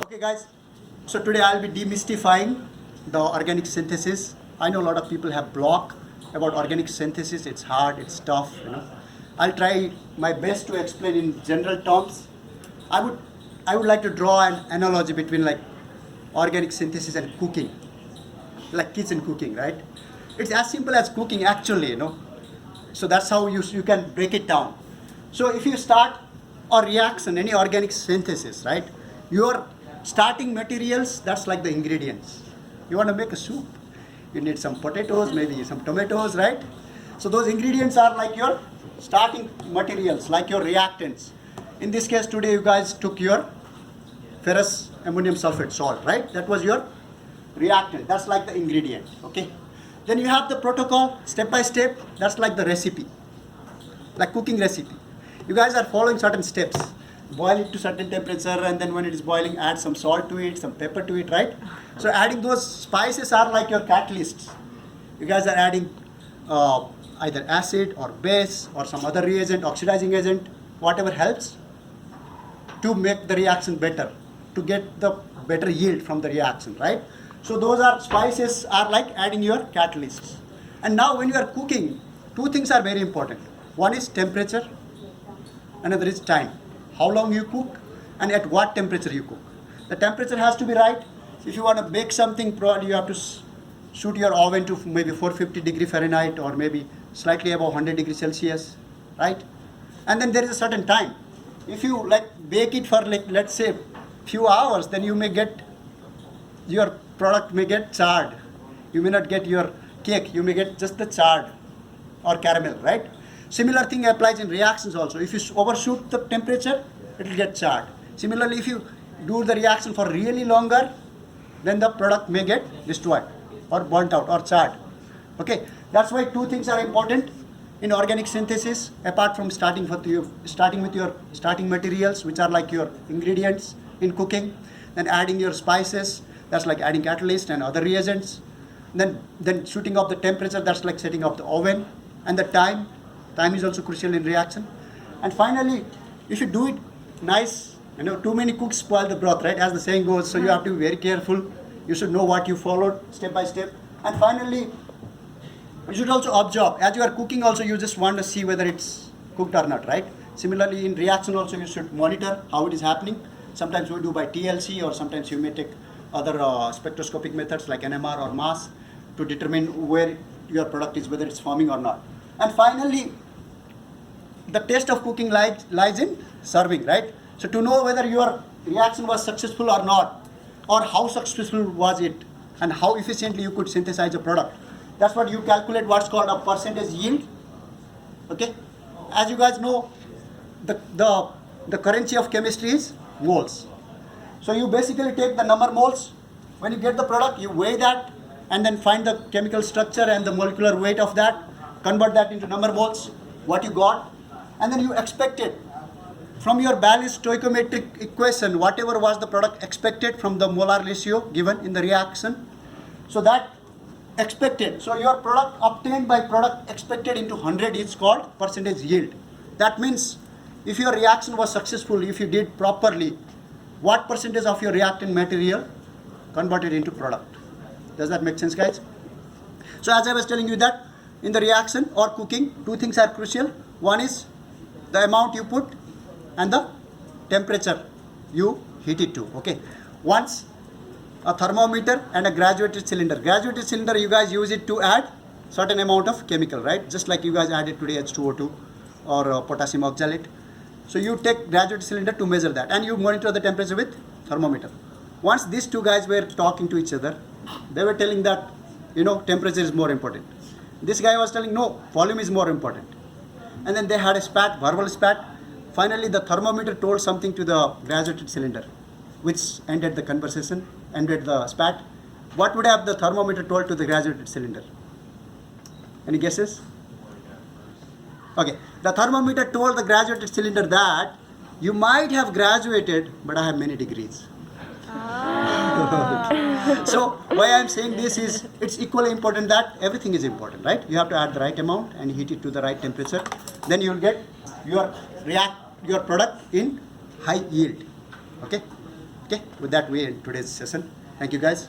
Okay guys, so today I'll be demystifying the organic synthesis. I know a lot of people have block about organic synthesis. It's hard, it's tough. I'll try my best to explain in general terms. I would like to draw an analogy between like organic synthesis and cooking, like kitchen cooking, right? It's as simple as cooking actually. So that's how you can break it down. So if you start a reaction, any organic synthesis, right? Your starting materials, that's like the ingredients. You want to make a soup, you need some potatoes, maybe some tomatoes, right? So those ingredients are like your starting materials, like your reactants. In this case today you guys took your ferrous ammonium sulfate salt, right? That was your reactant, that's like the ingredient, okay? Then you have the protocol, step by step, that's like the recipe, like cooking recipe. You guys are following certain steps. Boil it to certain temperature, and then when it is boiling, add some salt to it, some pepper to it, right? So adding those spices are like your catalysts. You guys are adding either acid or base or some other reagent, oxidizing agent, whatever helps to make the reaction better, to get the better yield from the reaction, right? So those are spices are like adding your catalysts. And now when you are cooking, two things are very important. One is temperature, another is time. How long you cook and at what temperature you cook. The temperature has to be right. If you want to bake something, probably you have to shoot your oven to maybe 450 degree Fahrenheit or maybe slightly above 100 degrees Celsius, right? And then there is a certain time. If you like bake it for like let's say few hours, then you may get your product may get charred. You may not get your cake. You may get just the charred or caramel, right? Similar thing applies in reactions also. If you overshoot the temperature, it will get charred. Similarly, if you do the reaction for really longer, then the product may get destroyed or burnt out or charred. Okay, that's why two things are important in organic synthesis. Apart from starting with your starting materials, which are like your ingredients in cooking, then adding your spices, that's like adding catalyst and other reagents. Then shooting up the temperature, that's like setting up the oven, and the time. Time is also crucial in reaction. And finally, if you do it nice, too many cooks spoil the broth, right? As the saying goes, so you have to be very careful. You should know what you followed step by step. And finally, you should also observe. As you are cooking also, you just want to see whether it's cooked or not, right? Similarly, in reaction also, you should monitor how it is happening. Sometimes we do by TLC, or sometimes you may take other spectroscopic methods like NMR or mass to determine where your product is, whether it's forming or not. And finally, the taste of cooking lies in serving, right? So to know whether your reaction was successful or not, or how successful was it, and how efficiently you could synthesize a product, that's what you calculate, what's called a percentage yield. Okay, as you guys know, the currency of chemistry is moles. So you basically take the number moles. When you get the product, you weigh that and then find the chemical structure and the molecular weight of that, convert that into number moles, what you got, and then you expect it from your balanced stoichiometric equation, whatever was the product expected from the molar ratio given in the reaction. So that expected, so your product obtained by product expected into 100 is called percentage yield. That means if your reaction was successful, if you did properly, what percentage of your reactant material converted into product. Does that make sense, guys? So as I was telling you that in the reaction or cooking, two things are crucial. One is the amount you put and the temperature you heat it to. Okay. Once a thermometer and a graduated cylinder. Graduated cylinder, you guys use it to add certain amount of chemical, right? Just like you guys added today H2O2 or potassium oxalate. So you take graduated cylinder to measure that, and you monitor the temperature with thermometer. Once these two guys were talking to each other, they were telling that, temperature is more important. This guy was telling, no, volume is more important. And then they had a spat, verbal spat. Finally, the thermometer told something to the graduated cylinder, which ended the conversation, ended the spat. What would have the thermometer told to the graduated cylinder? Any guesses? Okay, the thermometer told the graduated cylinder that you might have graduated, but I have many degrees. So why I am saying this is, it's equally important that everything is important, right? You have to add the right amount and heat it to the right temperature. Then you will get your product in high yield. Okay. Okay, with that we end today's session. Thank you guys.